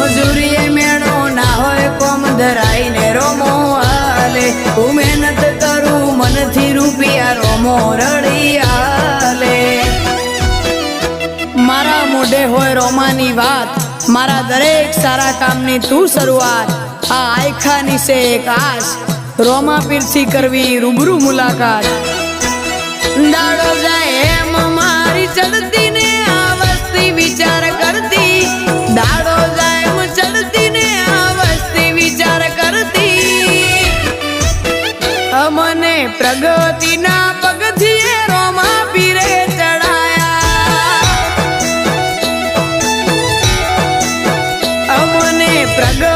મજૂરીએ મેળો ના હોય કોમ ધરાઈને રોમો હાલે હું મહેનત કરું મનથી રૂપિયા રોમો રડી હાલે મારા મોઢે હોય રોમાની વાત મારા દરેક સારા કામની તું શરૂઆત આ આયખાની છે એક આશ રોમા પીરથી કરવી રૂબરૂ મુલાકાત દાડો જાય એમ મારી ચડતી ને આ વસ્તી વિચાર કરતી દાડો જાય એમ ચડતી ને આ વસ્તી વિચાર કરતી અમને પ્રગતિના પગથિયે રોમા પીરે ચડાયા અમને પ્રગતિ